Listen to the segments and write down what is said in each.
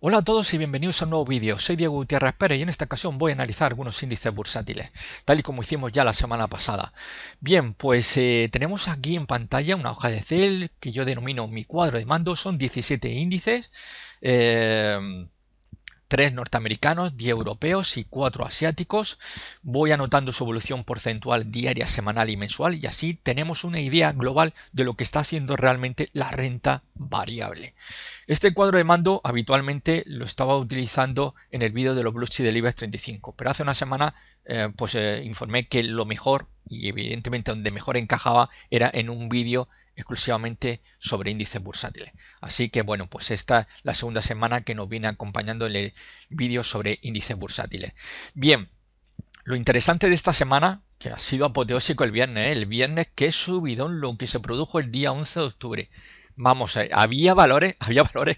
Hola a todos y bienvenidos a un nuevo vídeo. Soy Diego Gutiérrez Pérez y en esta ocasión voy a analizar algunos índices bursátiles, tal y como hicimos ya la semana pasada. Bien, pues tenemos aquí en pantalla una hoja de Excel que yo denomino mi cuadro de mando. Son 17 índices. eh, 3 norteamericanos, 10 europeos y 4 asiáticos. Voy anotando su evolución porcentual diaria, semanal y mensual y así tenemos una idea global de lo que está haciendo realmente la renta variable. Este cuadro de mando habitualmente lo estaba utilizando en el vídeo de los blue chips del IBEX 35, pero hace una semana informé que lo mejor y evidentemente donde mejor encajaba era en un vídeo exclusivamente sobre índices bursátiles. Así que bueno, pues esta es la segunda semana que nos viene acompañando el vídeo sobre índices bursátiles. Bien, lo interesante de esta semana, que ha sido apoteósico el viernes que subidón lo que se produjo el día 11 de octubre. Vamos, había valores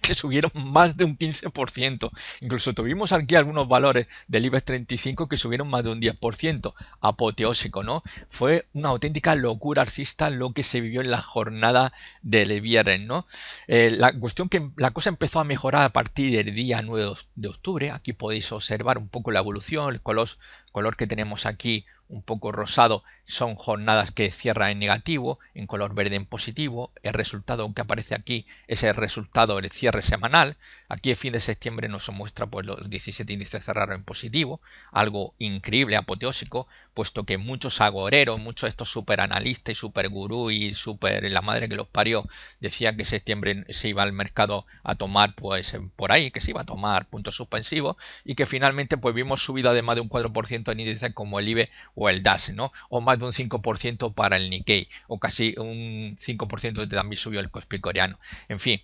que subieron más de un 15%. Incluso tuvimos aquí algunos valores del IBEX 35 que subieron más de un 10%. Apoteósico, ¿no? Fue una auténtica locura alcista lo que se vivió en la jornada del viernes, ¿no? La cuestión que la cosa empezó a mejorar a partir del día 9 de octubre. Aquí podéis observar un poco la evolución, el color que tenemos aquí un poco rosado son jornadas que cierran en negativo, en color verde en positivo. El resultado que aparece aquí es el resultado del cierre semanal. Aquí el fin de septiembre nos muestra pues los 17 índices cerraron en positivo, algo increíble, apoteósico, puesto que muchos agoreros, muchos de estos super analistas y super gurú y super la madre que los parió decían que septiembre se iba al mercado a tomar pues por ahí, que se iba a tomar puntos suspensivos y que finalmente pues vimos subida de más de un 4% en índices como el IBE o el DAX, ¿no? O más de un 5% para el Nikkei, o casi un 5% también subió el Kospi coreano. En fin,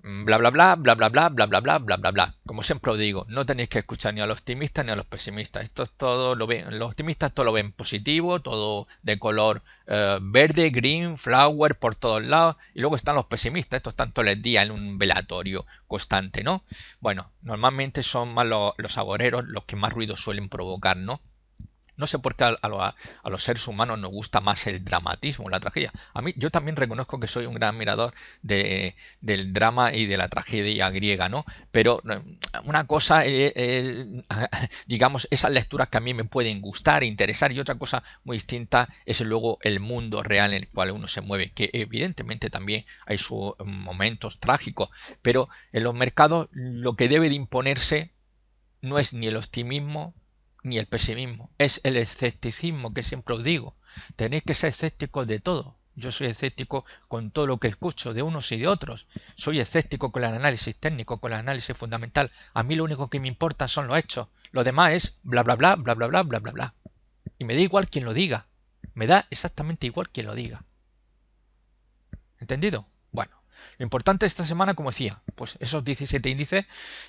bla bla bla, bla bla bla, bla bla bla, bla bla bla. Como siempre os digo, no tenéis que escuchar ni a los optimistas ni a los pesimistas. Esto es todo lo ven, los optimistas todo lo ven positivo, todo de color verde, green, flower por todos lados. Y luego están los pesimistas, estos están todo el día en un velatorio constante, ¿no? Bueno, normalmente son más los agoreros los que más ruido suelen provocar, ¿no? No sé por qué a los seres humanos nos gusta más el dramatismo, la tragedia. A mí, yo también reconozco que soy un gran admirador del drama y de la tragedia griega, ¿no? Pero una cosa, digamos, esas lecturas que a mí me pueden gustar, interesar, y otra cosa muy distinta es luego el mundo real en el cual uno se mueve, que evidentemente también hay sus momentos trágicos, pero en los mercados lo que debe de imponerse no es ni el optimismo ni el pesimismo, es el escepticismo que siempre os digo. Tenéis que ser escépticos de todo. Yo soy escéptico con todo lo que escucho de unos y de otros. Soy escéptico con el análisis técnico, con el análisis fundamental. A mí lo único que me importa son los hechos. Lo demás es bla bla bla, bla bla bla, bla bla bla. Y me da igual quien lo diga. Me da exactamente igual quien lo diga. ¿Entendido? Bueno, lo importante de esta semana, como decía, pues esos 17 índices,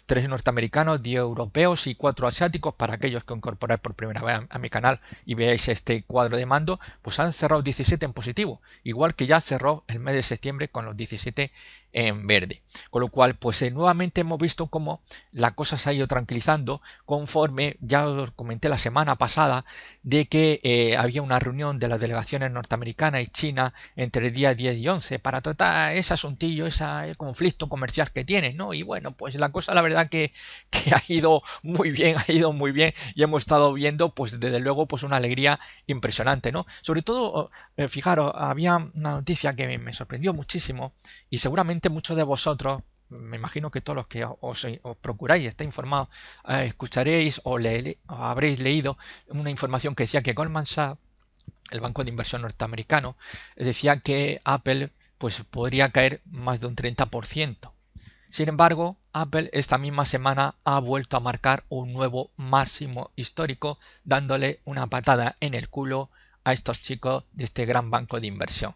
3 norteamericanos, 10 europeos y 4 asiáticos, para aquellos que incorporáis por primera vez a mi canal y veáis este cuadro de mando, pues han cerrado 17 en positivo, igual que ya cerró el mes de septiembre con los 17 en verde. Con lo cual, pues nuevamente hemos visto cómo la cosa se ha ido tranquilizando conforme, ya os comenté la semana pasada, de que había una reunión de las delegaciones norteamericanas y China entre el día 10 y 11 para tratar ese asuntillo, ese conflicto comercial que tienen, ¿no? Y bueno, pues la cosa la verdad que ha ido muy bien y hemos estado viendo pues desde luego pues una alegría impresionante, ¿no? Sobre todo, fijaros, había una noticia que me sorprendió muchísimo y seguramente muchos de vosotros, me imagino que todos los que os procuráis estar informados, escucharéis o habréis leído una información que decía que Goldman Sachs, el banco de inversión norteamericano, decía que Apple pues podría caer más de un 30%. Sin embargo, Apple esta misma semana ha vuelto a marcar un nuevo máximo histórico, dándole una patada en el culo a estos chicos de este gran banco de inversión.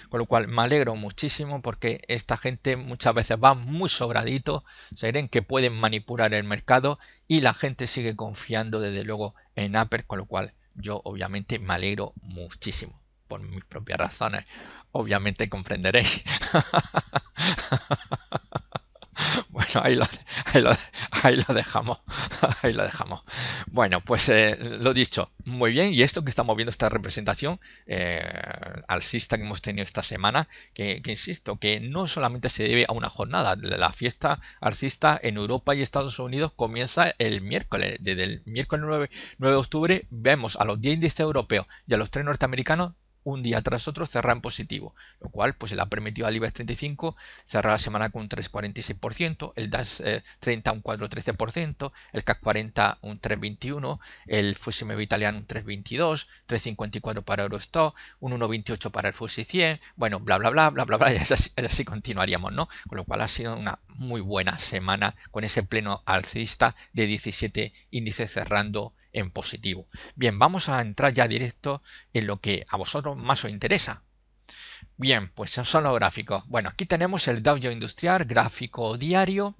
Con lo cual me alegro muchísimo porque esta gente muchas veces va muy sobradito, se creen que pueden manipular el mercado y la gente sigue confiando desde luego en Apple, con lo cual yo obviamente me alegro muchísimo por mis propias razones. Obviamente comprenderéis. Bueno, ahí lo dejamos. Ahí lo dejamos. Bueno, pues lo dicho, muy bien. Y esto que estamos viendo, esta representación alcista que hemos tenido esta semana, que insisto, que no solamente se debe a una jornada. La fiesta alcista en Europa y Estados Unidos comienza el miércoles. Desde el miércoles 9 de octubre vemos a los 10 índices europeos y a los 3 norteamericanos un día tras otro cerrar en positivo, lo cual pues le ha permitido al IBEX 35 cerrar la semana con un 3,46%, el DAX 30 un 4,13%, el CAC 40 un 3,21%, el FTSE MIB italiano un 3,22%, 3,54 para Eurostoxx, un 1,28 para el FTSE 100, bueno, bla bla bla bla bla bla, y así continuaríamos, ¿no? Con lo cual ha sido una muy buena semana con ese pleno alcista de 17 índices cerrando en positivo. Bien, vamos a entrar ya directo en lo que a vosotros más os interesa. Bien, pues son los gráficos. Bueno, aquí tenemos el Dow Jones Industrial, gráfico diario.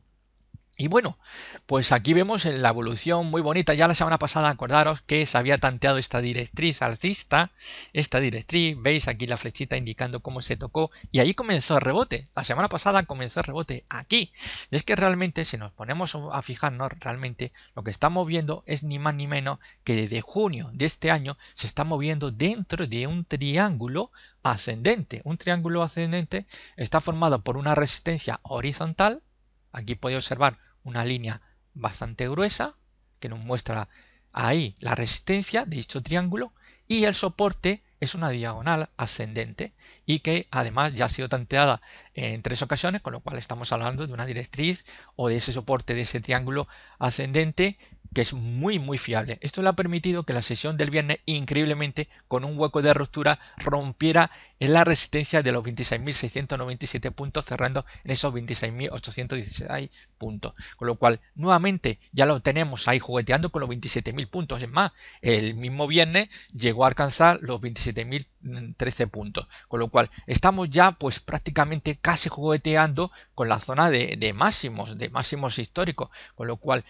Y bueno, pues aquí vemos la evolución muy bonita. Ya la semana pasada acordaros que se había tanteado esta directriz alcista, esta directriz, veis aquí la flechita indicando cómo se tocó y ahí comenzó el rebote. La semana pasada comenzó el rebote aquí. Y es que realmente, si nos ponemos a fijarnos, realmente lo que estamos viendo es ni más ni menos que desde junio de este año se está moviendo dentro de un triángulo ascendente. Un triángulo ascendente está formado por una resistencia horizontal. Aquí podéis observar una línea bastante gruesa que nos muestra ahí la resistencia de dicho triángulo y el soporte es una diagonal ascendente y que además ya ha sido tanteada en 3 ocasiones, con lo cual estamos hablando de una directriz o de ese soporte de ese triángulo ascendente que es muy fiable. Esto le ha permitido que la sesión del viernes, increíblemente, con un hueco de ruptura, rompiera en la resistencia de los 26.697 puntos, cerrando en esos 26.816 puntos. Con lo cual, nuevamente, ya lo tenemos ahí jugueteando con los 27.000 puntos. Es más, el mismo viernes llegó a alcanzar los 27.013 puntos. Con lo cual, estamos ya pues prácticamente casi jugueteando con la zona de máximos históricos. Con lo cual,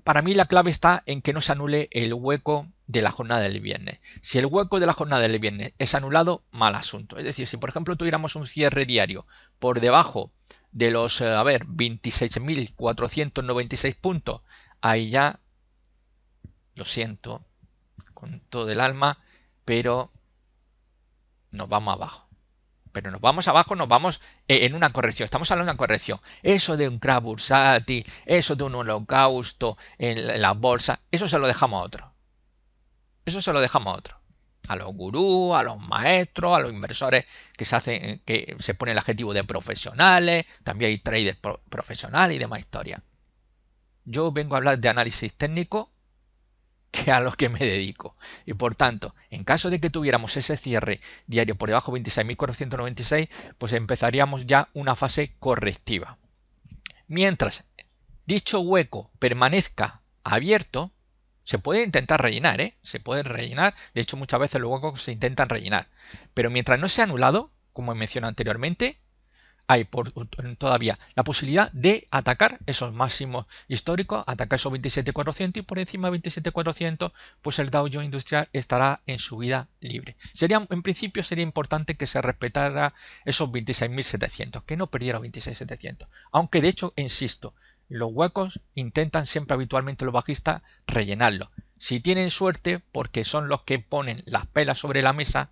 para mí la clave está en que no se anule el hueco de la jornada del viernes. Si el hueco de la jornada del viernes es anulado, mal asunto. Es decir, si por ejemplo tuviéramos un cierre diario por debajo de los 26.496 puntos, ahí ya, lo siento con todo el alma, pero nos vamos abajo. Pero nos vamos abajo, nos vamos en una corrección. Estamos hablando de una corrección. Eso de un crash bursátil, eso de un holocausto en la bolsa, eso se lo dejamos a otro. Eso se lo dejamos a otro. A los gurús, a los maestros, a los inversores que se pone el adjetivo de profesionales. También hay traders profesionales y demás historia. Yo vengo a hablar de análisis técnico, que a los que me dedico. Y por tanto, en caso de que tuviéramos ese cierre diario por debajo de 26.496, pues empezaríamos ya una fase correctiva. Mientras dicho hueco permanezca abierto, se puede intentar rellenar, se puede rellenar. De hecho, muchas veces los huecos se intentan rellenar. Pero mientras no sea anulado, como he mencionado anteriormente, hay todavía la posibilidad de atacar esos máximos históricos, atacar esos 27.400 y por encima de 27.400 pues el Dow Jones Industrial estará en subida libre. En principio sería importante que se respetara esos 26.700, que no perdiera 26.700. Aunque de hecho, insisto, los huecos intentan siempre habitualmente los bajistas rellenarlos. Si tienen suerte, porque son los que ponen las pelas sobre la mesa,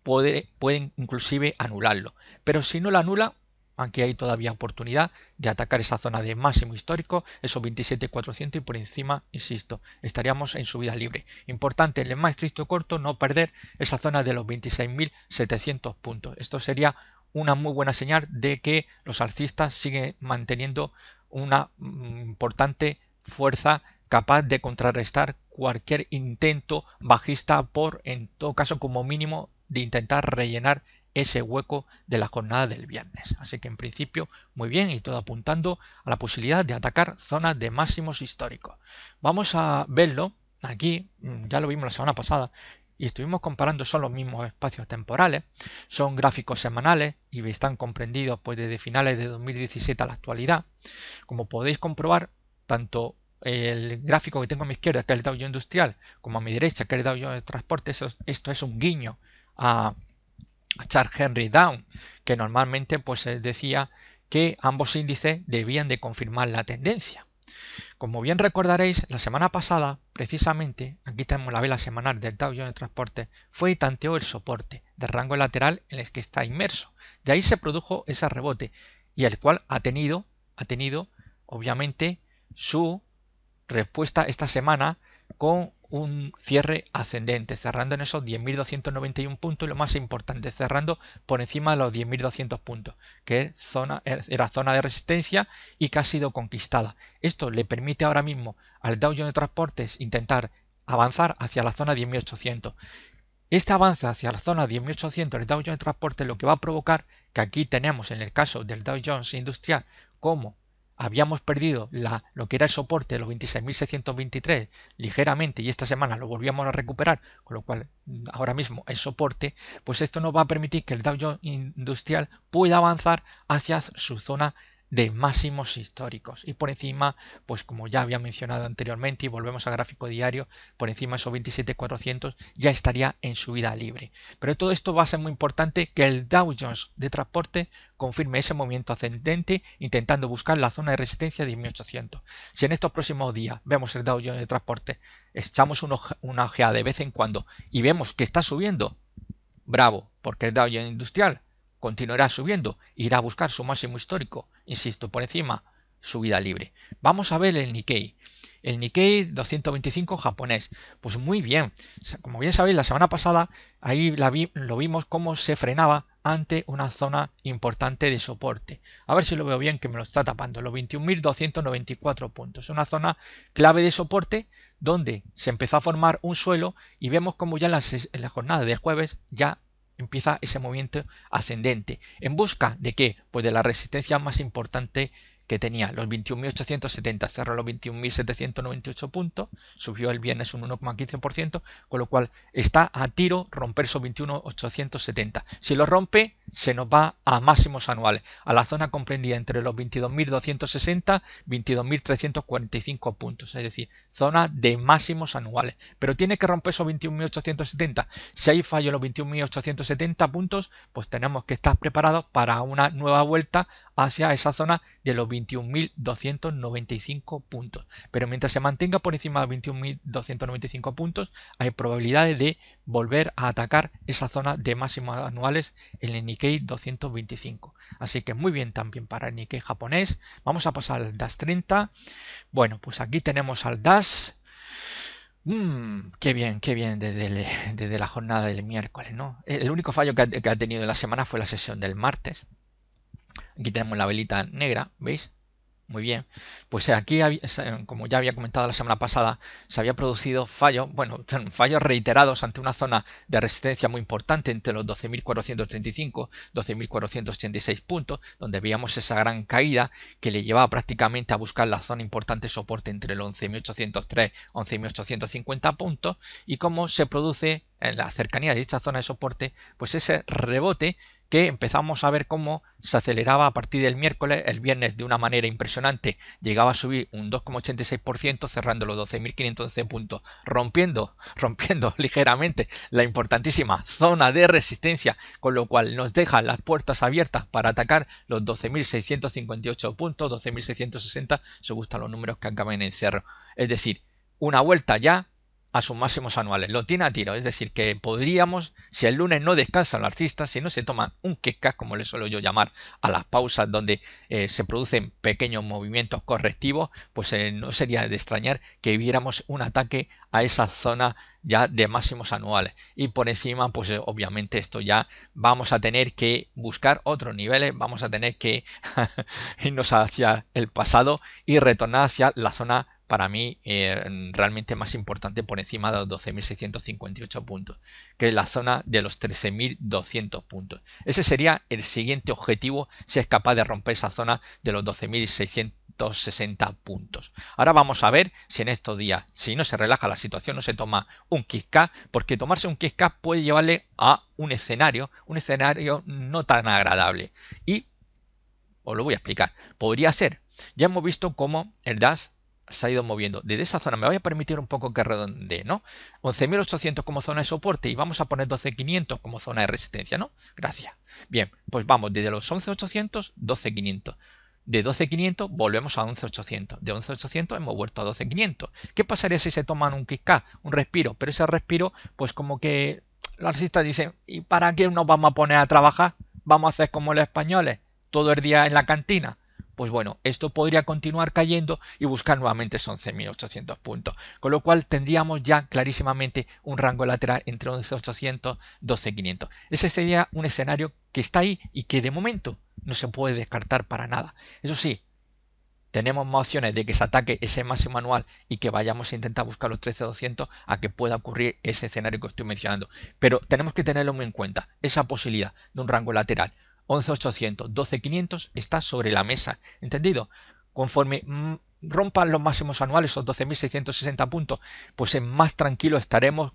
pueden inclusive anularlo. Pero si no lo anula, aquí hay todavía oportunidad de atacar esa zona de máximo histórico, esos 27.400 y por encima, insisto, estaríamos en subida libre. Importante en el más estricto corto no perder esa zona de los 26.700 puntos. Esto sería una muy buena señal de que los alcistas siguen manteniendo una importante fuerza capaz de contrarrestar cualquier intento bajista por, en todo caso, como mínimo, de intentar rellenar ese hueco de la jornada del viernes. Así que en principio muy bien y todo apuntando a la posibilidad de atacar zonas de máximos históricos. Vamos a verlo aquí, ya lo vimos la semana pasada y estuvimos comparando, son los mismos espacios temporales, son gráficos semanales y están comprendidos pues desde finales de 2017 a la actualidad. Como podéis comprobar, tanto el gráfico que tengo a mi izquierda, que es el Dow Jones Industrial, como a mi derecha, que es el Dow Jones Transporte, esto es un guiño a Charles Henry Down, que normalmente pues decía que ambos índices debían de confirmar la tendencia. Como bien recordaréis, la semana pasada, precisamente, aquí tenemos la vela semanal del Dow Jones de Transporte, fue y tanteó el soporte de rango lateral en el que está inmerso. De ahí se produjo ese rebote y el cual ha tenido obviamente su respuesta esta semana con un cierre ascendente, cerrando en esos 10.291 puntos y lo más importante, cerrando por encima de los 10.200 puntos, que era zona de resistencia y que ha sido conquistada. Esto le permite ahora mismo al Dow Jones de Transportes intentar avanzar hacia la zona 10.800. Este avance hacia la zona 10.800 del Dow Jones de Transportes lo que va a provocar que aquí tenemos en el caso del Dow Jones Industrial como habíamos perdido lo que era el soporte de los 26.623 ligeramente y esta semana lo volvíamos a recuperar, con lo cual ahora mismo es soporte, pues esto nos va a permitir que el Dow Jones Industrial pueda avanzar hacia su zona de máximos históricos y por encima, pues como ya había mencionado anteriormente y volvemos al gráfico diario, por encima de esos 27.400 ya estaría en subida libre. Pero todo esto va a ser muy importante que el Dow Jones de Transporte confirme ese movimiento ascendente intentando buscar la zona de resistencia de 1800. Si en estos próximos días vemos el Dow Jones de Transporte, echamos una ojeada de vez en cuando y vemos que está subiendo, bravo, porque el Dow Jones Industrial continuará subiendo, irá a buscar su máximo histórico, insisto, por encima, subida libre. Vamos a ver el Nikkei. El Nikkei 225 japonés. Pues muy bien. Como bien sabéis, la semana pasada ahí lo vimos cómo se frenaba ante una zona importante de soporte. A ver si lo veo bien que me lo está tapando. Los 21.294 puntos. Una zona clave de soporte donde se empezó a formar un suelo y vemos como ya en la jornada del jueves ya empieza ese movimiento ascendente. ¿En busca de qué? Pues de la resistencia más importante que tenía, los 21.870, cerró los 21.798 puntos, subió el viernes un 1,15%, con lo cual está a tiro romper esos 21.870. Si lo rompe, se nos va a máximos anuales, a la zona comprendida entre los 22.260 y 22.345 puntos, es decir, zona de máximos anuales. Pero tiene que romper esos 21.870. Si hay fallo en los 21.870 puntos, pues tenemos que estar preparados para una nueva vuelta hacia esa zona de los 21.295 puntos. Pero mientras se mantenga por encima de 21.295 puntos, hay probabilidades de volver a atacar esa zona de máximos anuales en el Nikkei 225. Así que muy bien también para el Nikkei japonés. Vamos a pasar al DAX 30. Bueno, pues aquí tenemos al DAX. Qué bien desde la jornada del miércoles, ¿no? El único fallo que ha tenido en la semana fue la sesión del martes. Aquí tenemos la velita negra, ¿veis? Muy bien. Pues aquí, como ya había comentado la semana pasada, se había producido fallos reiterados ante una zona de resistencia muy importante entre los 12.435 y 12.486 puntos, donde veíamos esa gran caída que le llevaba prácticamente a buscar la zona importante de soporte entre los 11.803 y 11.850 puntos, y cómo se produce en la cercanía de esta zona de soporte, pues ese rebote que empezamos a ver cómo se aceleraba a partir del miércoles. El viernes de una manera impresionante llegaba a subir un 2,86%, cerrando los 12.511 puntos, rompiendo ligeramente la importantísima zona de resistencia, con lo cual nos deja las puertas abiertas para atacar los 12.658 puntos, 12.660, si gustan los números que acaben en cierre. Es decir, una vuelta ya a sus máximos anuales, lo tiene a tiro, es decir, que podríamos, si el lunes no descansa el artista, si no se toman un kick-back, como le suelo yo llamar a las pausas donde se producen pequeños movimientos correctivos, pues no sería de extrañar que viéramos un ataque a esa zona ya de máximos anuales, y por encima pues obviamente esto ya vamos a tener que buscar otros niveles, vamos a tener que irnos hacia el pasado y retornar hacia la zona para mí realmente más importante por encima de los 12.658 puntos, que es la zona de los 13.200 puntos. Ese sería el siguiente objetivo si es capaz de romper esa zona de los 12.660 puntos. Ahora vamos a ver si en estos días, si no se relaja la situación, no se toma un kick-back, porque tomarse un kick-back puede llevarle a un escenario no tan agradable. Y os lo voy a explicar. Podría ser, ya hemos visto cómo el DAX se ha ido moviendo desde esa zona. Me voy a permitir un poco que redondee, ¿no? 11.800 como zona de soporte y vamos a poner 12.500 como zona de resistencia, ¿no? Gracias. Bien, pues vamos desde los 11.800, 12.500. De 12.500 volvemos a 11.800. De 11.800 hemos vuelto a 12.500. ¿Qué pasaría si se toman un kick-up, un respiro? Pero ese respiro, pues como que los alcistas dicen, ¿y para qué nos vamos a poner a trabajar? ¿Vamos a hacer como los españoles? ¿Todo el día en la cantina? Pues bueno, esto podría continuar cayendo y buscar nuevamente esos 11.800 puntos. Con lo cual tendríamos ya clarísimamente un rango lateral entre 11.800 y 12.500. Ese sería un escenario que está ahí y que de momento no se puede descartar para nada. Eso sí, tenemos más opciones de que se ataque ese máximo anual y que vayamos a intentar buscar los 13.200 a que pueda ocurrir ese escenario que estoy mencionando. Pero tenemos que tenerlo muy en cuenta. Esa posibilidad de un rango lateral 11.800, 12.500 está sobre la mesa. ¿Entendido? Conforme rompan los máximos anuales, esos 12.660 puntos, pues más tranquilo estaremos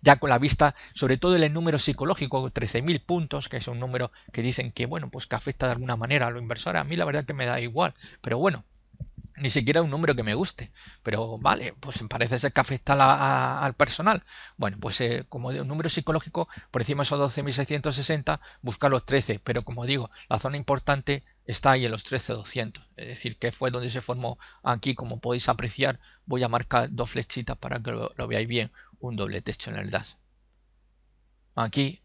ya con la vista, sobre todo en el número psicológico, 13.000 puntos, que es un número que dicen que, bueno, pues que afecta de alguna manera a los inversores. A mí la verdad que me da igual, pero bueno. Ni siquiera un número que me guste, pero vale, pues parece ser que afecta al personal. Bueno, pues como de un número psicológico, por encima de esos 12.660, buscar los 13, pero como digo, la zona importante está ahí en los 13.200, es decir, que fue donde se formó aquí, como podéis apreciar, voy a marcar dos flechitas para que lo veáis bien, un doble techo en el DAX. Aquí,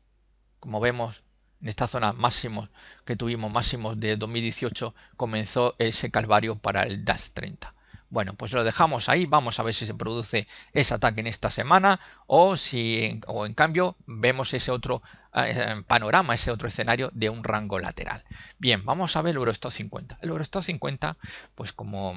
como vemos, en esta zona máximos que tuvimos, máximos de 2018, comenzó ese calvario para el DAX 30. Bueno, pues lo dejamos ahí, vamos a ver si se produce ese ataque en esta semana o en cambio vemos ese otro panorama, ese otro escenario de un rango lateral. Bien, vamos a ver el Eurostoxx 50. El Eurostoxx 50, pues como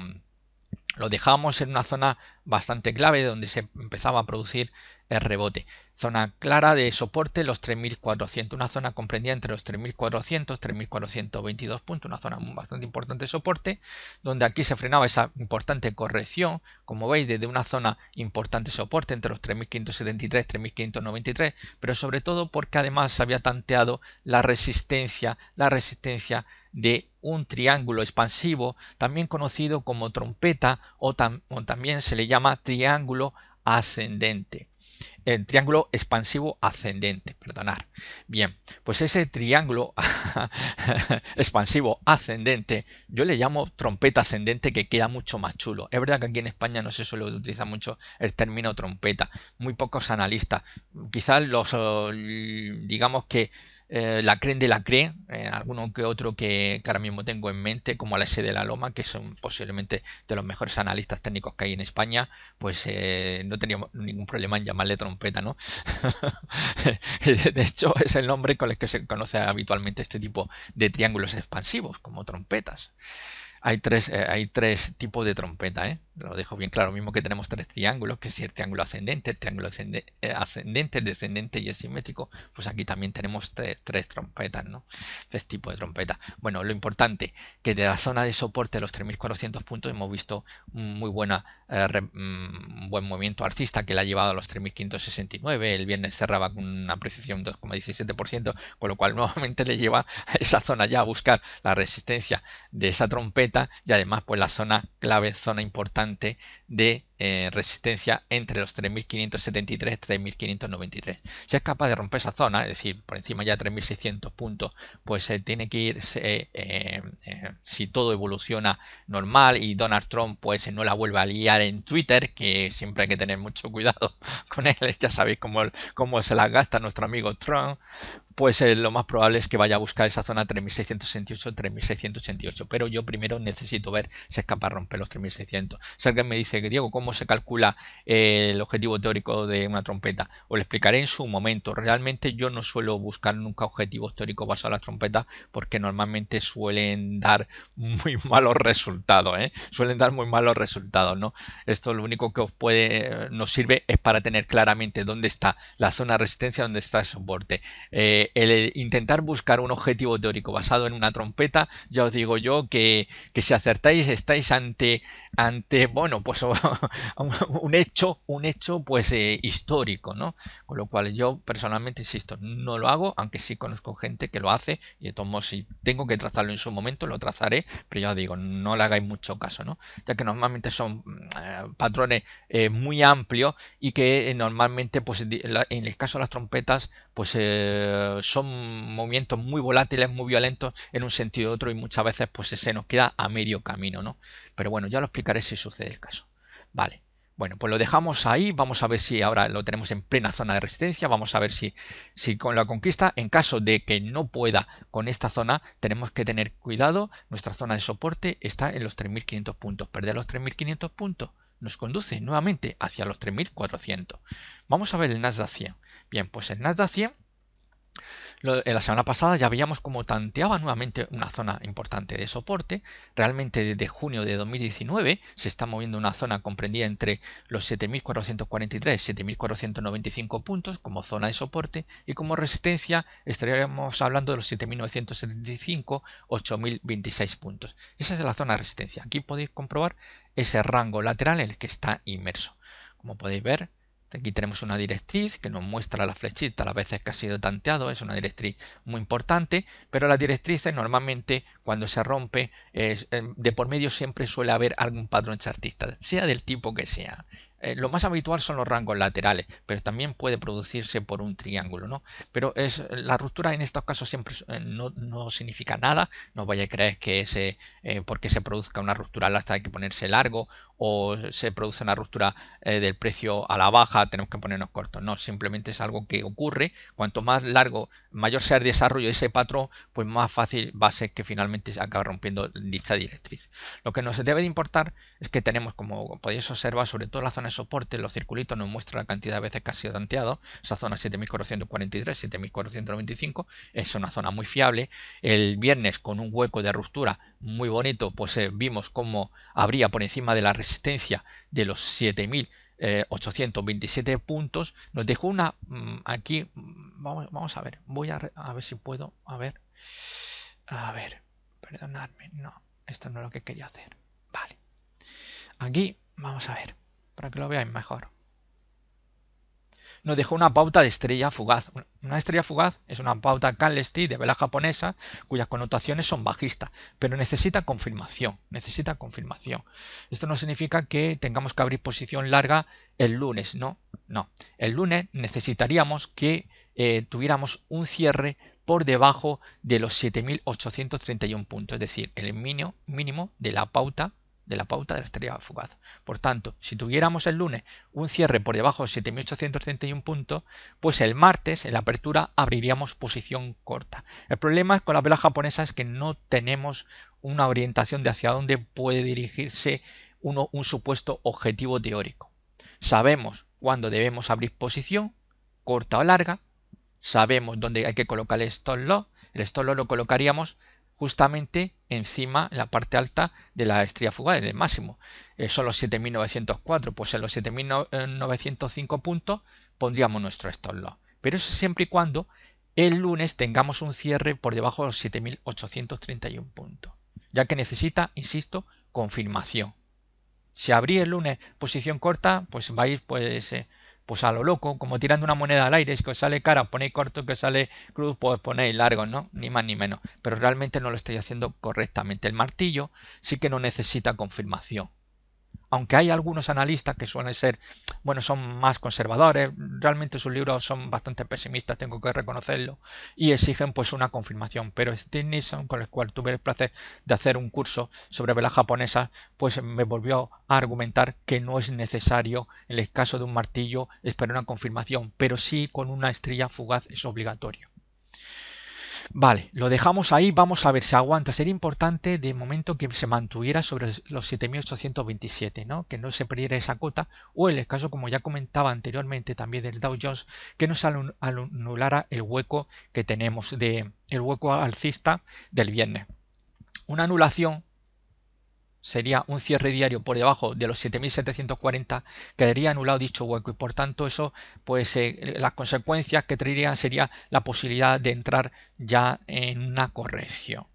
lo dejamos en una zona bastante clave donde se empezaba a producir el rebote. Zona clara de soporte los 3.400, una zona comprendida entre los 3.400 y 3.422 puntos, una zona bastante importante de soporte, donde aquí se frenaba esa importante corrección, como veis, desde una zona importante de soporte entre los 3.573 y 3.593, pero sobre todo porque además se había tanteado la resistencia de un triángulo expansivo, también conocido como trompeta o también se le llama triángulo ascendente. El triángulo expansivo ascendente, perdonar. Bien, pues ese triángulo expansivo ascendente, yo le llamo trompeta ascendente, que queda mucho más chulo. Es verdad que aquí en España no se suele utilizar mucho el término trompeta, muy pocos analistas. Quizás digamos que la creen de la creen, alguno que otro que ahora mismo tengo en mente, como la S de la Loma, que son posiblemente de los mejores analistas técnicos que hay en España, pues no teníamos ningún problema en llamarle trompeta, ¿no? De hecho, es el nombre con el que se conoce habitualmente este tipo de triángulos expansivos, como trompetas. Hay tres tipos de trompeta, ¿eh? Lo dejo bien claro, mismo que tenemos tres triángulos, que es el triángulo ascendente, el triángulo ascendente, el descendente y el simétrico, pues aquí también tenemos tres trompetas, ¿no? Tres tipos de trompeta. Bueno, lo importante, que de la zona de soporte de los 3.400 puntos hemos visto un buen movimiento alcista que le ha llevado a los 3.569, el viernes cerraba con una apreciación 2,17%, con lo cual nuevamente le lleva a esa zona ya a buscar la resistencia de esa trompeta y además pues la zona clave, zona importante de resistencia entre los 3.573 y 3.593. Si es capaz de romper esa zona, es decir, por encima ya de 3.600 puntos, pues tiene que ir, si todo evoluciona normal y Donald Trump pues no la vuelve a liar en Twitter, que siempre hay que tener mucho cuidado con él, ya sabéis cómo se la gasta nuestro amigo Trump, pues lo más probable es que vaya a buscar esa zona 3.668-3.688, pero yo primero necesito ver si es capaz de romper los 3.600. Si alguien me dice que Diego, ¿cómo se calcula el objetivo teórico de una trompeta? Os lo explicaré en su momento. Realmente yo no suelo buscar nunca objetivos teóricos basados en las trompetas porque normalmente suelen dar muy malos resultados, ¿eh? Suelen dar muy malos resultados, ¿no? Esto lo único que nos sirve es para tener claramente dónde está la zona de resistencia, dónde está el soporte. El intentar buscar un objetivo teórico basado en una trompeta, ya os digo yo que si acertáis estáis ante bueno, pues un hecho pues histórico, ¿no? Con lo cual yo personalmente, insisto, no lo hago, aunque sí conozco gente que lo hace y de todos modos, si tengo que trazarlo en su momento lo trazaré, pero ya os digo, no le hagáis mucho caso, ¿no? Ya que normalmente son patrones muy amplios y que normalmente pues en el caso de las trompetas pues son movimientos muy volátiles, muy violentos en un sentido u otro y muchas veces pues se nos queda a medio camino, ¿no? Pero bueno, ya lo explicaré si sucede el caso. Vale. Bueno, pues lo dejamos ahí, vamos a ver si ahora lo tenemos en plena zona de resistencia, vamos a ver si con la conquista, en caso de que no pueda con esta zona, tenemos que tener cuidado, nuestra zona de soporte está en los 3.500 puntos, perder los 3.500 puntos nos conduce nuevamente hacia los 3.400. Vamos a ver el Nasdaq 100. Bien, pues el Nasdaq 100 en la semana pasada ya veíamos cómo tanteaba nuevamente una zona importante de soporte. Realmente desde junio de 2019 se está moviendo una zona comprendida entre los 7.443 y 7.495 puntos como zona de soporte y como resistencia estaríamos hablando de los 7.975, 8.026 puntos. Esa es la zona de resistencia. Aquí podéis comprobar ese rango lateral en el que está inmerso. Como podéis ver, aquí tenemos una directriz que nos muestra la flechita las veces que ha sido tanteado, es una directriz muy importante, pero las directrices normalmente cuando se rompe de por medio siempre suele haber algún patrón chartista, sea del tipo que sea. Lo más habitual son los rangos laterales, pero también puede producirse por un triángulo, ¿no? Pero la ruptura en estos casos siempre no significa nada, no vaya a creer que porque se produzca una ruptura al alza hay que ponerse largo o se produce una ruptura del precio a la baja tenemos que ponernos cortos, no, simplemente es algo que ocurre, cuanto más largo, mayor sea el desarrollo de ese patrón, pues más fácil va a ser que finalmente se acabe rompiendo dicha directriz. Lo que nos debe de importar es que tenemos, como podéis observar, sobre todo la zona de soporte, los circulitos nos muestran la cantidad de veces que ha sido tanteado, esa zona 7.443, 7.495, es una zona muy fiable. El viernes con un hueco de ruptura muy bonito, pues vimos cómo abría por encima de la resistencia de los 7.827 puntos, nos dejó una aquí, vamos a ver, voy a ver si puedo, a ver, perdonadme, no, esto no es lo que quería hacer, vale, aquí, vamos a ver, para que lo veáis mejor. Nos dejó una pauta de estrella fugaz. Una estrella fugaz es una pauta candlestick de vela japonesa cuyas connotaciones son bajistas, pero necesita confirmación, Esto no significa que tengamos que abrir posición larga el lunes, no. El lunes necesitaríamos que tuviéramos un cierre por debajo de los 7.831 puntos, es decir, el mínimo de la pauta de la estrella fugaz. Por tanto, si tuviéramos el lunes un cierre por debajo de 7.831 puntos, pues el martes en la apertura abriríamos posición corta. El problema con las velas japonesas es que no tenemos una orientación de hacia dónde puede dirigirse un supuesto objetivo teórico. Sabemos cuándo debemos abrir posición, corta o larga, sabemos dónde hay que colocar el stop loss. El stop loss lo colocaríamos justamente encima, en la parte alta de la estrella fugaz, del máximo. Son los 7.904, pues en los 7.905 puntos pondríamos nuestro stop loss. Pero eso siempre y cuando el lunes tengamos un cierre por debajo de los 7.831 puntos, ya que necesita, insisto, confirmación. Si abrí el lunes posición corta, pues vais pues a lo loco, como tirando una moneda al aire, es que os sale cara, ponéis corto, que sale cruz, pues ponéis largo, ¿no? Ni más ni menos. Pero realmente no lo estáis haciendo correctamente. El martillo sí que no necesita confirmación. Aunque hay algunos analistas que suelen ser, bueno, son más conservadores, realmente sus libros son bastante pesimistas, tengo que reconocerlo, y exigen pues una confirmación. Pero Steve Nielsen, con el cual tuve el placer de hacer un curso sobre velas japonesas, pues me volvió a argumentar que no es necesario, en el caso de un martillo, esperar una confirmación, pero sí con una estrella fugaz es obligatorio. Vale, lo dejamos ahí, vamos a ver si aguanta. Sería importante de momento que se mantuviera sobre los 7.827, ¿no? Que no se perdiera esa cota, o en el caso, como ya comentaba anteriormente también del Dow Jones, que no se anulara el hueco que tenemos, el hueco alcista del viernes. Una anulación sería un cierre diario por debajo de los 7.740, quedaría anulado dicho hueco y por tanto eso, pues las consecuencias que traería sería la posibilidad de entrar ya en una corrección.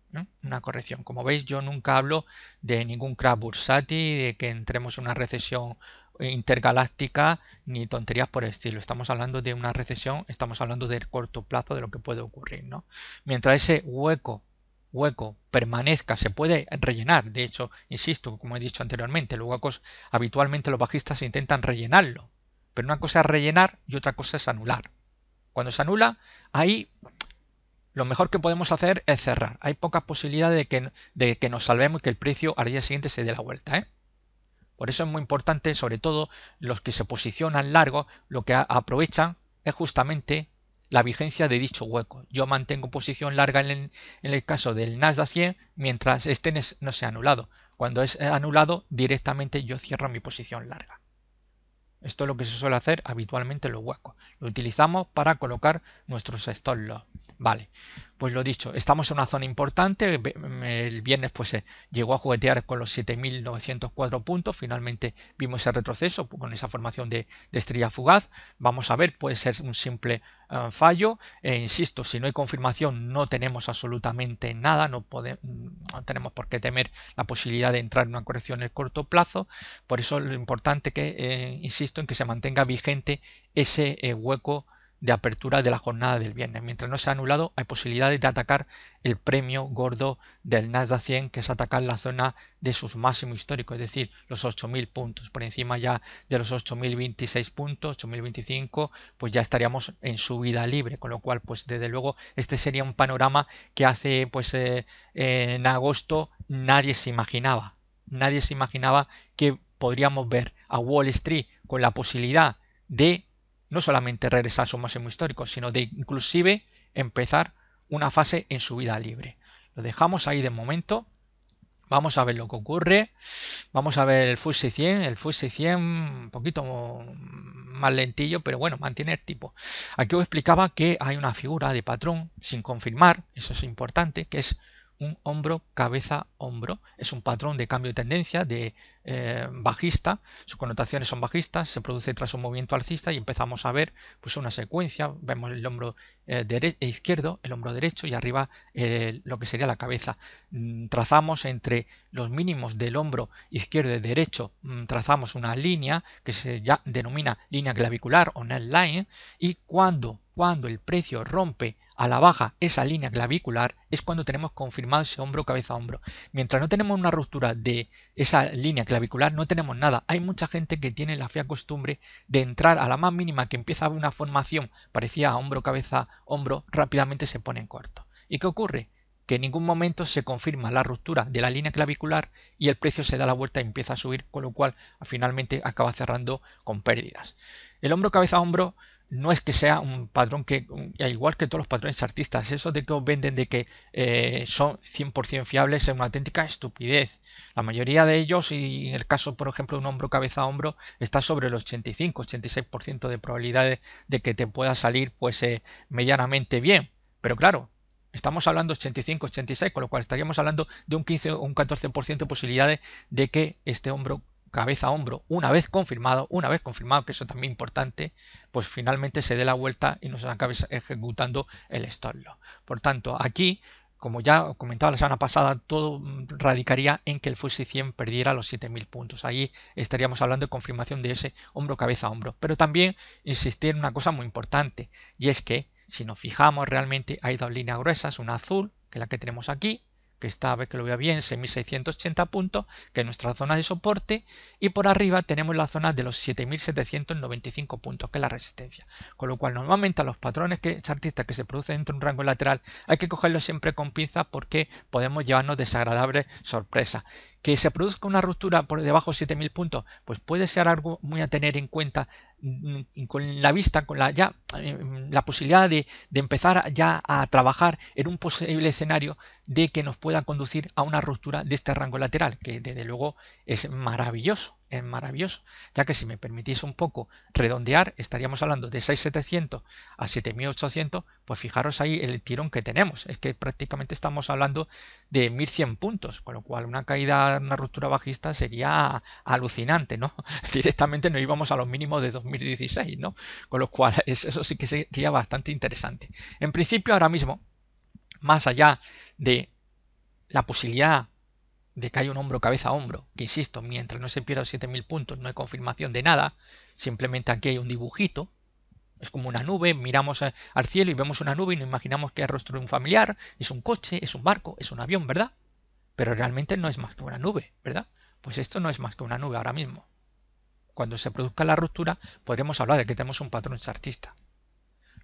Una corrección. Como veis, yo nunca hablo de ningún crash bursátil, de que entremos en una recesión intergaláctica ni tonterías por el estilo. Estamos hablando de una recesión, estamos hablando del corto plazo de lo que puede ocurrir, ¿no? Mientras ese hueco permanezca, se puede rellenar, de hecho, insisto, como he dicho anteriormente, los huecos habitualmente los bajistas intentan rellenarlo, pero una cosa es rellenar y otra cosa es anular. Cuando se anula, ahí lo mejor que podemos hacer es cerrar. Hay pocas posibilidades de que nos salvemos y que el precio al día siguiente se dé la vuelta, ¿eh? Por eso es muy importante, sobre todo los que se posicionan largo, lo que aprovechan es justamente la vigencia de dicho hueco. Yo mantengo posición larga en el caso del Nasdaq 100 mientras este no sea anulado. Cuando es anulado, directamente yo cierro mi posición larga. Esto es lo que se suele hacer habitualmente en los huecos. Lo utilizamos para colocar nuestros stop loss. Vale, pues lo dicho, estamos en una zona importante. El viernes pues se llegó a juguetear con los 7.904 puntos. Finalmente vimos ese retroceso con esa formación de estrella fugaz. Vamos a ver, puede ser un simple fallo. Insisto, si no hay confirmación no tenemos absolutamente nada. No tenemos por qué temer la posibilidad de entrar en una corrección en el corto plazo. Por eso lo importante que, insisto, en que se mantenga vigente ese hueco de apertura de la jornada del viernes. Mientras no sea anulado, hay posibilidades de atacar el premio gordo del Nasdaq 100, que es atacar la zona de sus máximos históricos, es decir, los 8.000 puntos. Por encima ya de los 8.026 puntos, 8.025, pues ya estaríamos en subida libre, con lo cual, pues desde luego, este sería un panorama que hace, pues en agosto nadie se imaginaba. Nadie se imaginaba que podríamos ver a Wall Street con la posibilidad de no solamente regresar a su máximo histórico, sino de inclusive empezar una fase en subida libre. Lo dejamos ahí de momento. Vamos a ver lo que ocurre. Vamos a ver el FTSE 100. El FTSE 100 un poquito más lentillo, pero bueno, mantiene el tipo. Aquí os explicaba que hay una figura de patrón sin confirmar, eso es importante, que es un hombro, cabeza, hombro. Es un patrón de cambio de tendencia de bajista, sus connotaciones son bajistas, se produce tras un movimiento alcista y empezamos a ver pues una secuencia. Vemos el hombro izquierdo, el hombro derecho y arriba lo que sería la cabeza. Trazamos entre los mínimos del hombro izquierdo y derecho, trazamos una línea que se denomina línea clavicular o neckline, y cuando el precio rompe a la baja esa línea clavicular es cuando tenemos confirmado ese hombro cabeza hombro. Mientras no tenemos una ruptura de esa línea clavicular no tenemos nada. Hay mucha gente que tiene la fea costumbre de entrar a la más mínima que empieza a haber una formación parecida a hombro cabeza hombro, rápidamente se pone en corto. ¿Y qué ocurre? Que en ningún momento se confirma la ruptura de la línea clavicular y el precio se da la vuelta y empieza a subir, con lo cual finalmente acaba cerrando con pérdidas. El hombro cabeza hombro no es que sea un patrón que, igual que todos los patrones chartistas, eso de que os venden de que son 100% fiables es una auténtica estupidez. La mayoría de ellos, y en el caso por ejemplo de un hombro cabeza hombro, está sobre el 85-86% de probabilidades de que te pueda salir pues medianamente bien. Pero claro, estamos hablando 85-86, con lo cual estaríamos hablando de un 15 o un 14% de posibilidades de que este hombro cabeza hombro, una vez confirmado, que eso también es importante, pues finalmente se dé la vuelta y nos acabe ejecutando el stop loss. Por tanto, aquí, como ya comentaba la semana pasada, todo radicaría en que el FTSE 100 perdiera los 7.000 puntos. Ahí estaríamos hablando de confirmación de ese hombro cabeza hombro. Pero también insistir en una cosa muy importante, y es que si nos fijamos realmente hay dos líneas gruesas, una azul, que es la que tenemos aquí, que está, a ver que lo vea bien, 6.680 puntos, que es nuestra zona de soporte, y por arriba tenemos la zona de los 7.795 puntos, que es la resistencia. Con lo cual, normalmente a los patrones chartistas que se producen dentro de un rango lateral hay que cogerlos siempre con pinzas porque podemos llevarnos desagradables sorpresas. Que se produzca una ruptura por debajo de 7.000 puntos, pues puede ser algo muy a tener en cuenta con la vista, con la posibilidad de empezar ya a trabajar en un posible escenario de que nos pueda conducir a una ruptura de este rango lateral, que desde luego es maravilloso, ya que si me permitís un poco redondear, estaríamos hablando de 6.700 a 7.800, pues fijaros ahí el tirón que tenemos, es que prácticamente estamos hablando de 1.100 puntos, con lo cual una caída, una ruptura bajista sería alucinante, ¿no? Directamente nos íbamos a los mínimos de 2016, ¿no? Con lo cual eso sí que sería bastante interesante. En principio ahora mismo, más allá de la posibilidad de que haya un hombro cabeza a hombro, que insisto, mientras no se pierdan 7.000 puntos no hay confirmación de nada, simplemente aquí hay un dibujito, es como una nube, miramos al cielo y vemos una nube y nos imaginamos que es el rostro de un familiar, es un coche, es un barco, es un avión, ¿verdad? Pero realmente no es más que una nube, ¿verdad? Pues esto no es más que una nube ahora mismo. Cuando se produzca la ruptura podremos hablar de que tenemos un patrón chartista.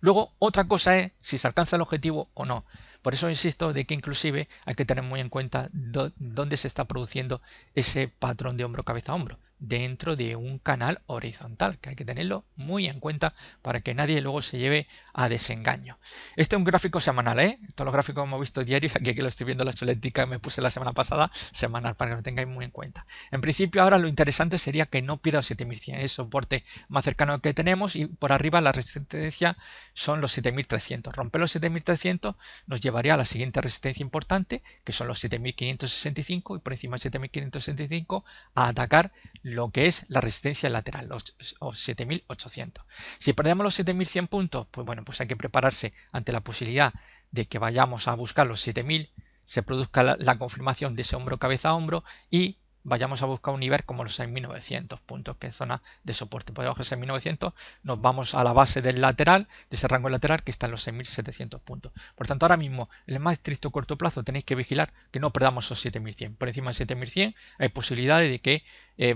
Luego, otra cosa es si se alcanza el objetivo o no. Por eso insisto de que inclusive hay que tener muy en cuenta dónde se está produciendo ese patrón de hombro cabeza a hombro, dentro de un canal horizontal, que hay que tenerlo muy en cuenta para que nadie luego se lleve a desengaño. Este es un gráfico semanal, ¿eh? Todos los gráficos que hemos visto diarios, aquí que lo estoy viendo la chuletica que me puse la semana pasada, semanal, para que lo tengáis muy en cuenta. En principio ahora lo interesante sería que no pierda 7100, es el soporte más cercano que tenemos, y por arriba la resistencia son los 7300. Romper los 7300 nos llevaría a la siguiente resistencia importante, que son los 7565, y por encima de 7565 a atacar lo que es la resistencia lateral, los 7800. Si perdemos los 7100 puntos, pues bueno, pues hay que prepararse ante la posibilidad de que vayamos a buscar los 7000, se produzca la confirmación de ese hombro cabeza a hombro y vayamos a buscar un nivel como los 6900 puntos, que es zona de soporte. Por debajo de 6900 nos vamos a la base del lateral, de ese rango lateral que está en los 6700 puntos. Por tanto, ahora mismo, en el más estricto corto plazo, tenéis que vigilar que no perdamos esos 7100. Por encima de 7100 hay posibilidades de que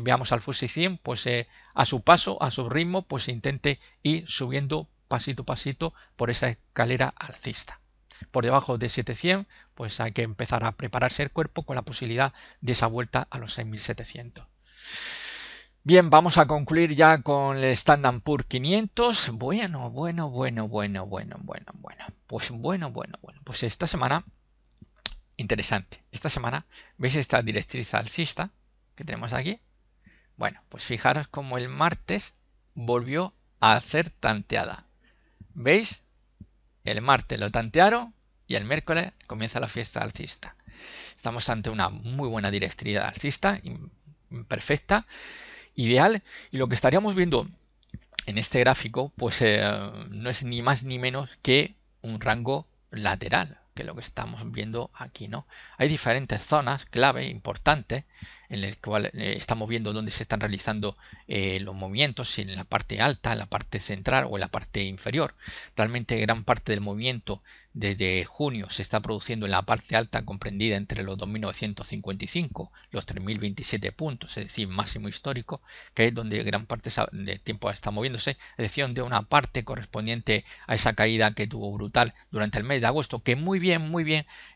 veamos al FTSE 100 pues a su paso, a su ritmo, pues intente ir subiendo pasito a pasito por esa escalera alcista. Por debajo de 7100 pues hay que empezar a prepararse el cuerpo con la posibilidad de esa vuelta a los 6700. Bien, vamos a concluir ya con el Standard Poor's 500. Bueno. Pues esta semana, interesante. Esta semana, ¿veis esta directriz alcista que tenemos aquí? Bueno, pues fijaros como el martes volvió a ser tanteada. ¿Veis? El martes lo tantearon y el miércoles comienza la fiesta alcista. Estamos ante una muy buena directriz alcista, perfecta, ideal, y lo que estaríamos viendo en este gráfico pues no es ni más ni menos que un rango lateral, que es lo que estamos viendo aquí, ¿no? Hay diferentes zonas clave importantes en el cual estamos viendo dónde se están realizando los movimientos, si en la parte alta, en la parte central o en la parte inferior. Realmente gran parte del movimiento desde junio se está produciendo en la parte alta, comprendida entre los 2.955, los 3.027 puntos, es decir, máximo histórico, que es donde gran parte del tiempo está moviéndose, es decir, de una parte correspondiente a esa caída que tuvo brutal durante el mes de agosto, que muy bien,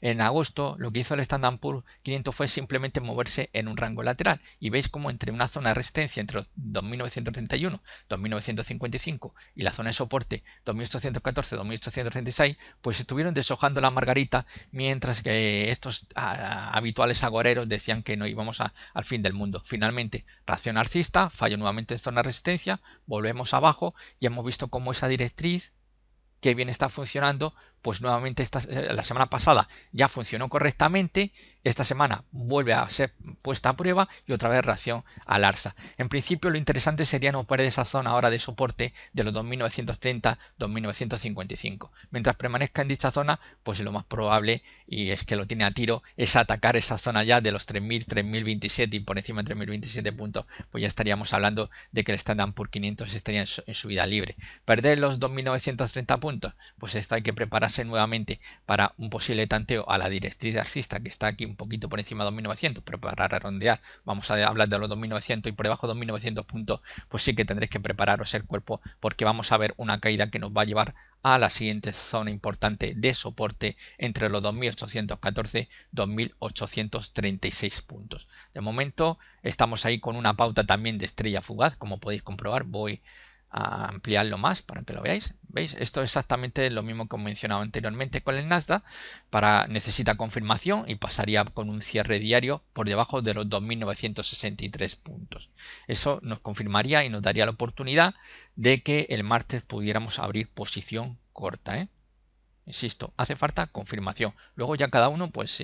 en agosto lo que hizo el Standard Poor's 500 fue simplemente moverse en un rango lateral, y veis como entre una zona de resistencia entre los 2.931, 2.955 y la zona de soporte 2.814, 2.836, pues estuvieron deshojando la margarita, mientras que estos habituales agoreros decían que no íbamos al fin del mundo. Finalmente, reacción alcista, fallo nuevamente en zona de resistencia, volvemos abajo y hemos visto cómo esa directriz que bien está funcionando, pues nuevamente la semana pasada ya funcionó correctamente, esta semana vuelve a ser puesta a prueba y otra vez reacción al alza. En principio lo interesante sería no perder esa zona ahora de soporte de los 2.930, 2.955. Mientras permanezca en dicha zona, pues lo más probable, y es que lo tiene a tiro, es atacar esa zona ya de los 3.000, 3.027 y por encima de 3.027 puntos, pues ya estaríamos hablando de que el Standard Poor's 500 estaría en subida libre. Perder los 2.930 puntos, pues esto hay que prepararse nuevamente para un posible tanteo a la directriz alcista, que está aquí un poquito por encima de 2.900, pero para redondear vamos a hablar de los 2.900, y por debajo de 2.900 puntos pues sí que tendréis que prepararos el cuerpo, porque vamos a ver una caída que nos va a llevar a la siguiente zona importante de soporte entre los 2.814 y 2.836 puntos. De momento estamos ahí con una pauta también de estrella fugaz, como podéis comprobar. Voy a ampliarlo más para que lo veáis. ¿Veis? Esto es exactamente lo mismo que he mencionado anteriormente con el Nasdaq. Necesita confirmación y pasaría con un cierre diario por debajo de los 2.963 puntos. Eso nos confirmaría y nos daría la oportunidad de que el martes pudiéramos abrir posición corta, Insisto, hace falta confirmación. Luego ya cada uno, pues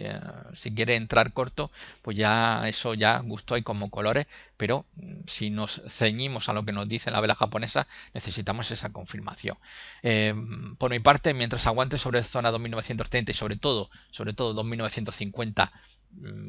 si quiere entrar corto, pues ya eso ya gusto hay como colores, pero si nos ceñimos a lo que nos dice la vela japonesa, necesitamos esa confirmación. Por mi parte, mientras aguante sobre zona 2.930 y sobre todo 2.950,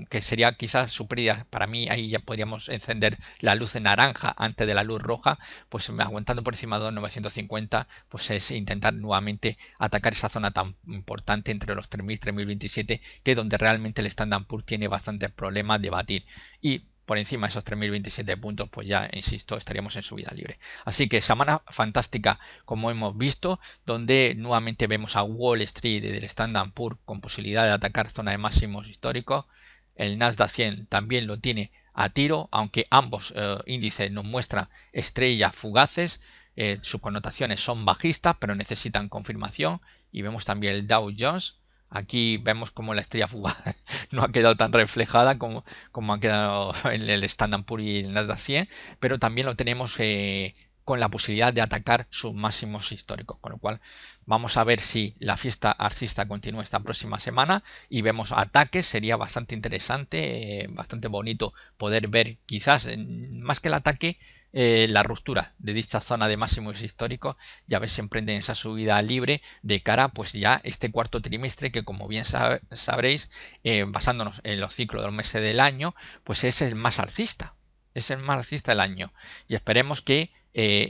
que sería quizás su pérdida, para mí ahí ya podríamos encender la luz en naranja antes de la luz roja, pues aguantando por encima de 2.950, pues es intentar nuevamente atacar esa zona tan importante entre los 3.000 y 3.027, que es donde realmente el Standard Poor's tiene bastantes problemas de batir. Y por encima de esos 3.027 puntos, pues ya, insisto, estaríamos en subida libre. Así que semana fantástica, como hemos visto, donde nuevamente vemos a Wall Street y del Standard & Poor's con posibilidad de atacar zona de máximos históricos. El Nasdaq 100 también lo tiene a tiro, aunque ambos índices nos muestran estrellas fugaces. Sus connotaciones son bajistas, pero necesitan confirmación. Y vemos también el Dow Jones. Aquí vemos como la estrella fugaz no ha quedado tan reflejada como ha quedado en el Standard & Poor's y el Nasdaq 100, pero también lo tenemos con la posibilidad de atacar sus máximos históricos, con lo cual vamos a ver si la fiesta alcista continúa esta próxima semana y vemos ataques. Sería bastante interesante, bastante bonito poder ver quizás, más que el ataque, la ruptura de dicha zona de máximos históricos, ya ver si emprenden esa subida libre de cara pues ya este cuarto trimestre, que como bien sabréis, basándonos en los ciclos de los meses del año, pues es el más alcista, del año, y esperemos que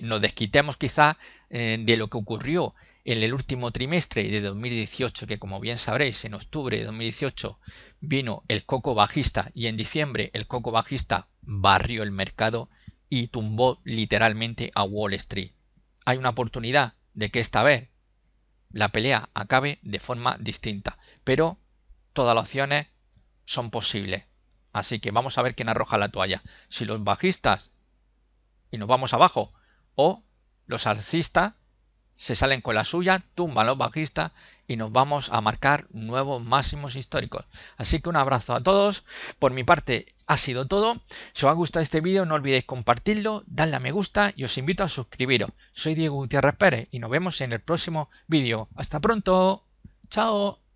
nos desquitemos quizá de lo que ocurrió en el último trimestre de 2018, que como bien sabréis, en octubre de 2018 vino el coco bajista y en diciembre el coco bajista barrió el mercado y tumbó literalmente a Wall Street. Hay una oportunidad de que esta vez la pelea acabe de forma distinta, pero todas las opciones son posibles. Así que vamos a ver quién arroja la toalla. Si los bajistas y nos vamos abajo, o los alcistas se salen con la suya, tumban los bajistas y nos vamos a marcar nuevos máximos históricos. Así que un abrazo a todos. Por mi parte ha sido todo. Si os ha gustado este vídeo, no olvidéis compartirlo, darle a me gusta y os invito a suscribiros. Soy Diego Gutiérrez Pérez y nos vemos en el próximo vídeo. Hasta pronto. Chao.